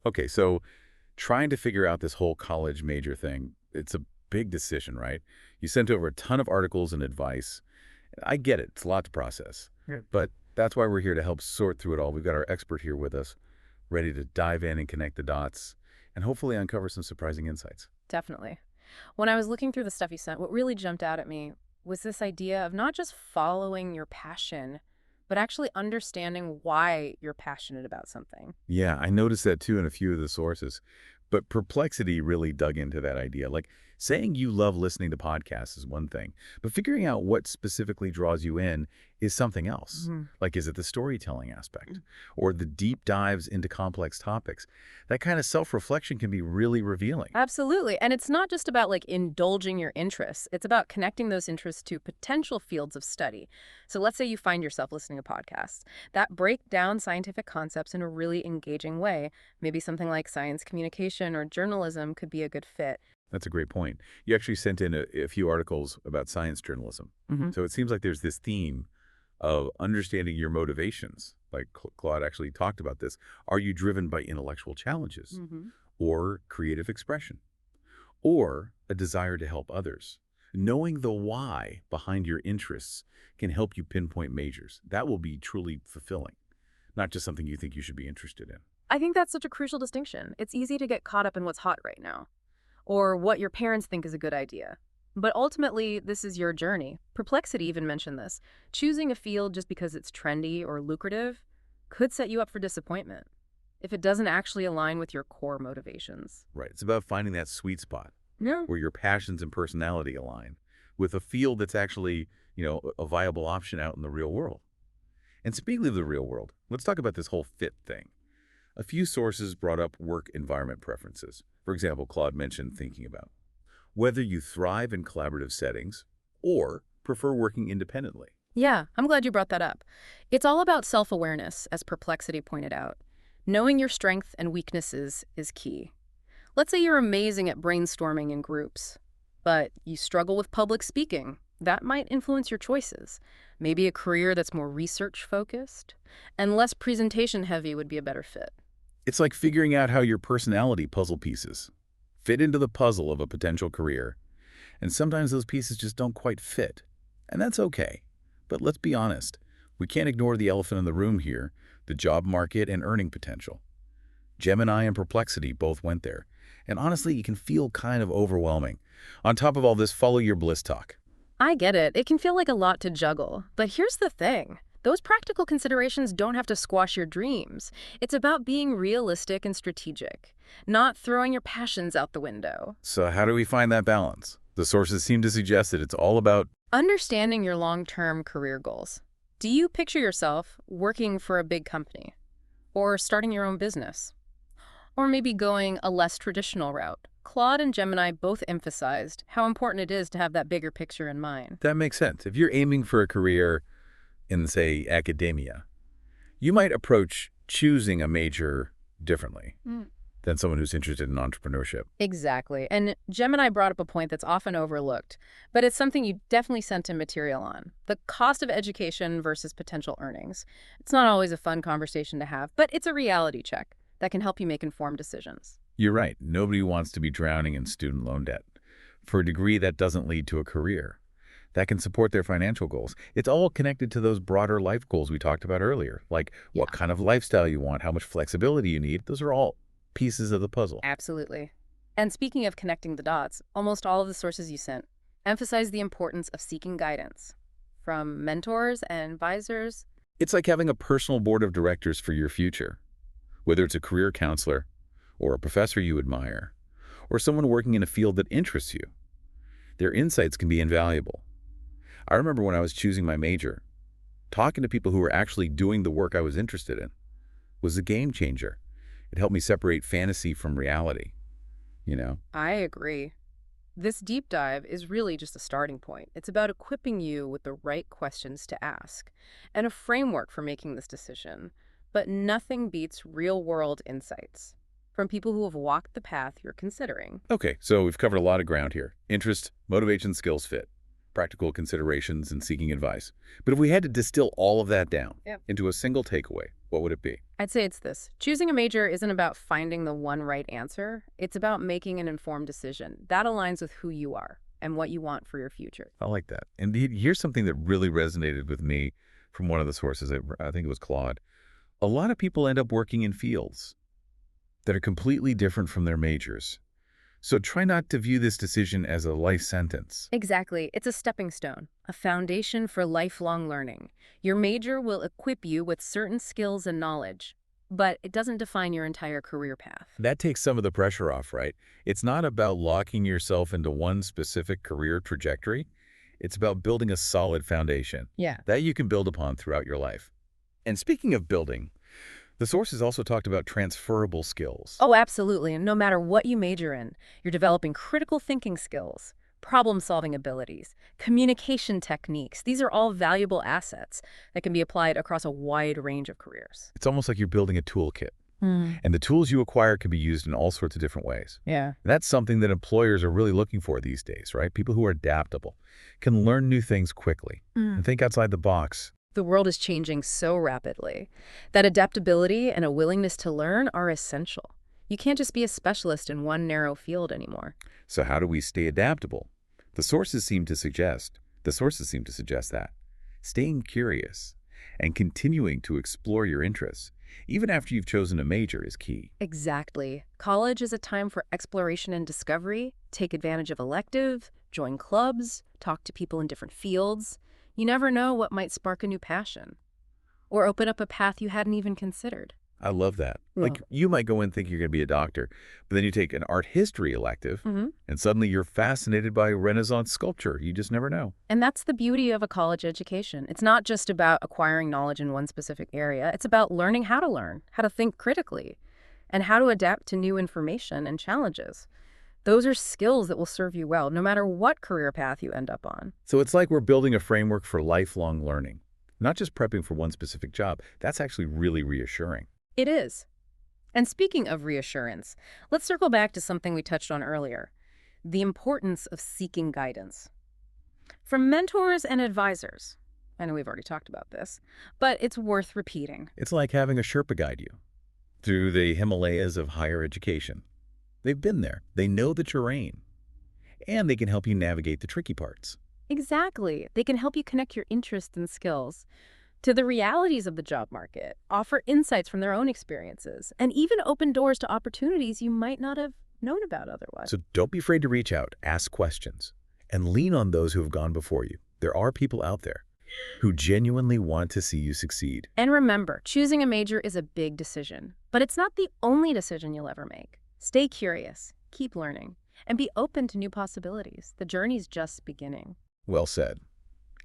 Okay, so trying to figure out this whole college major thing, it's a big decision, right? You sent over a ton of articles and advice. I get it. It's a lot to process. Yeah. But that's why we're here to help sort through it all. We've got our expert here with us, ready to dive in and connect the dots and hopefully uncover some surprising insights. Definitely. When I was looking through the stuff you sent, what really jumped out at me was this idea of not just following your passion, but actually understanding why you're passionate about something. Yeah, I noticed that too in a few of the sources. But Perplexity really dug into that idea. Like saying you love listening to podcasts is one thing, but figuring out what specifically draws you in is something else. hmm Like, is it the storytelling aspect or the deep dives into complex topics? That kind of self-reflection can be really revealing. Absolutely. And it's not just about like indulging your interests. It's about connecting those interests to potential fields of study. So let's say you find yourself listening to podcasts that break down scientific concepts in a really engaging way. Maybe something like science communication or journalism could be a good fit. That's a great point. You actually sent in a few articles about science journalism. So it seems like there's this theme of understanding your motivations. Like Claude actually talked about this. Are you driven by intellectual challenges hmm or creative expression or a desire to help others? Knowing the why behind your interests can help you pinpoint majors. That will be truly fulfilling, not just something you think you should be interested in. I think that's such a crucial distinction. It's easy to get caught up in what's hot right now, or what your parents think is a good idea. But ultimately, this is your journey. Perplexity even mentioned this. Choosing a field just because it's trendy or lucrative could set you up for disappointment if it doesn't actually align with your core motivations. Right. It's about finding that sweet spot Yeah. where your passions and personality align with a field that's actually, a viable option out in the real world. And speaking of the real world, let's talk about this whole fit thing. A few sources brought up work environment preferences. For example, Claude mentioned thinking about whether you thrive in collaborative settings or prefer working independently. Yeah, I'm glad you brought that up. It's all about self-awareness, as Perplexity pointed out. Knowing your strengths and weaknesses is key. Let's say you're amazing at brainstorming in groups, but you struggle with public speaking. That might influence your choices. Maybe a career that's more research-focused and less presentation-heavy would be a better fit. It's like figuring out how your personality puzzle pieces fit into the puzzle of a potential career. And sometimes those pieces just don't quite fit. And that's okay. But let's be honest, we can't ignore the elephant in the room here, the job market and earning potential. Gemini and Perplexity both went there. And honestly, it can feel kind of overwhelming. On top of all this, follow your bliss talk. I get it. It can feel like a lot to juggle. But here's the thing. Those practical considerations don't have to squash your dreams. It's about being realistic and strategic, not throwing your passions out the window. So how do we find that balance? The sources seem to suggest that it's all about, Understanding your long-term career goals. Do you picture yourself working for a big company? Or starting your own business? Or maybe going a less traditional route? Claude and Gemini both emphasized how important it is to have that bigger picture in mind. that makes sense. If you're aiming for a career in, say, academia, you might approach choosing a major differently than someone who's interested in entrepreneurship. Exactly. And Gemini brought up a point that's often overlooked, but it's something you definitely sent in material on. The cost of education versus potential earnings. It's not always a fun conversation to have, but it's a reality check that can help you make informed decisions. You're right. Nobody wants to be drowning in student loan debt for a degree that doesn't lead to a career that can support their financial goals. It's all connected to those broader life goals we talked about earlier, like what kind of lifestyle you want, how much flexibility you need. Those are all pieces of the puzzle. Absolutely. And speaking of connecting the dots, almost all of the sources you sent emphasize the importance of seeking guidance from mentors and advisors. It's like having a personal board of directors for your future, whether it's a career counselor or a professor you admire or someone working in a field that interests you. Their insights can be invaluable. I remember when I was choosing my major, talking to people who were actually doing the work I was interested in was a game changer. It helped me separate fantasy from reality, I agree. This deep dive is really just a starting point. It's about equipping you with the right questions to ask and a framework for making this decision. But nothing beats real-world insights from people who have walked the path you're considering. Okay, so we've covered a lot of ground here. Interest, motivation, skills fit, practical considerations, and seeking advice. But if we had to distill all of that down into a single takeaway, What would it be? I'd say it's this. Choosing a major isn't about finding the one right answer. It's about making an informed decision. That aligns with who you are and what you want for your future. I like that. And here's something that really resonated with me from one of the sources. I think it was Claude. A lot of people end up working in fields that are completely different from their majors. So try not to view this decision as a life sentence. Exactly. It's a stepping stone, a foundation for lifelong learning. Your major will equip you with certain skills and knowledge, but it doesn't define your entire career path. That takes some of the pressure off, right? It's not about locking yourself into one specific career trajectory. It's about building a solid foundation Yeah. that you can build upon throughout your life. And speaking of building, the sources also talked about transferable skills. Oh, absolutely. And no matter what you major in, you're developing critical thinking skills, problem-solving abilities, communication techniques. These are all valuable assets that can be applied across a wide range of careers. It's almost like you're building a toolkit. And the tools you acquire can be used in all sorts of different ways. Yeah. That's something that employers are really looking for these days, right? People who are adaptable, can learn new things quickly, and think outside the box. The world is changing so rapidly that adaptability and a willingness to learn are essential. You can't just be a specialist in one narrow field anymore. So how do we stay adaptable? The sources seem to suggest that staying curious and continuing to explore your interests, even after you've chosen a major, is key. Exactly. College is a time for exploration and discovery. Take advantage of elective, join clubs, talk to people in different fields. You never know what might spark a new passion or open up a path you hadn't even considered. I love that. Like, you might go in thinking you're going to be a doctor, but then you take an art history elective, and suddenly you're fascinated by Renaissance sculpture. You just never know. And that's the beauty of a college education. It's not just about acquiring knowledge in one specific area. It's about learning, how to think critically, and how to adapt to new information and challenges. Those are skills that will serve you well, no matter what career path you end up on. So it's like we're building a framework for lifelong learning, not just prepping for one specific job. That's actually really reassuring. It is. And speaking of reassurance, let's circle back to something we touched on earlier, the importance of seeking guidance. From mentors and advisors. I know we've already talked about this, but it's worth repeating. It's like having a Sherpa guide you through the Himalayas of higher education. They've been there. They know the terrain. And they can help you navigate the tricky parts. Exactly. They can help you connect your interests and skills to the realities of the job market, offer insights from their own experiences, and even open doors to opportunities you might not have known about otherwise. So don't be afraid to reach out, ask questions, and lean on those who have gone before you. There are people out there who genuinely want to see you succeed. And remember, choosing a major is a big decision, but it's not the only decision you'll ever make. Stay curious, keep learning, and be open to new possibilities. The journey's just beginning. Well said.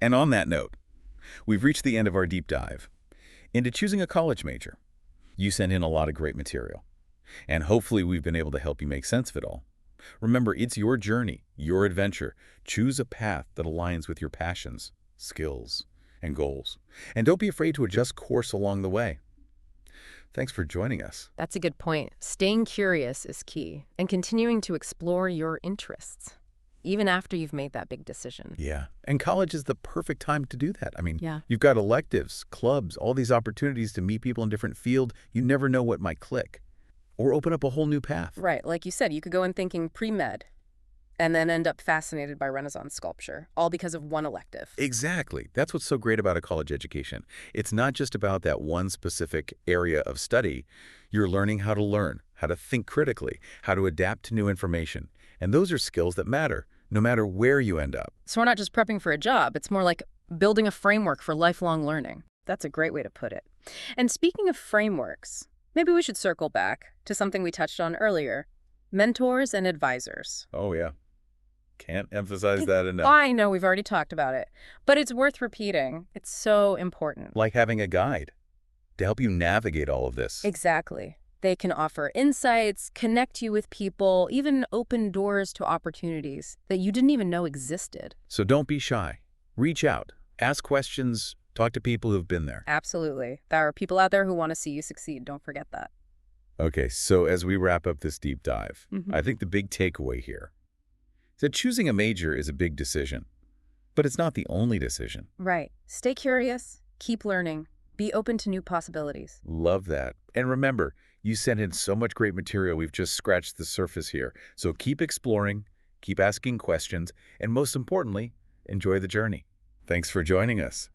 And on that note, we've reached the end of our deep dive into choosing a college major. You sent in a lot of great material, and hopefully we've been able to help you make sense of it all. Remember, it's your journey, your adventure. Choose a path that aligns with your passions, skills, and goals. And don't be afraid to adjust course along the way. Thanks for joining us. That's a good point. Staying curious is key, and continuing to explore your interests, even after you've made that big decision. Yeah, and college is the perfect time to do that. I mean, Yeah. You've got electives, clubs, all these opportunities to meet people in different fields. You never know what might click or open up a whole new path. Right, like you said, you could go in thinking pre-med and then end up fascinated by Renaissance sculpture, all because of one elective. Exactly. That's what's so great about a college education. It's not just about that one specific area of study. You're learning how to think critically, how to adapt to new information. And those are skills that matter, no matter where you end up. So we're not just prepping for a job. It's more like building a framework for lifelong learning. That's a great way to put it. And speaking of frameworks, maybe we should circle back to something we touched on earlier, mentors and advisors. Oh, yeah. Can't emphasize that enough. I know we've already talked about it, but it's worth repeating. It's so important. Like having a guide to help you navigate all of this. Exactly. They can offer insights, connect you with people, even open doors to opportunities that you didn't even know existed. So don't be shy. Reach out, ask questions, talk to people who've been there. Absolutely. There are people out there who want to see you succeed. Don't forget that. Okay, so as we wrap up this deep dive, I think the big takeaway here is that choosing a major is a big decision, but it's not the only decision. Right. Stay curious, keep learning, Be open to new possibilities. Love that. And remember, you sent in so much great material. We've just scratched the surface here. So keep exploring, keep asking questions, and most importantly, enjoy the journey. Thanks for joining us.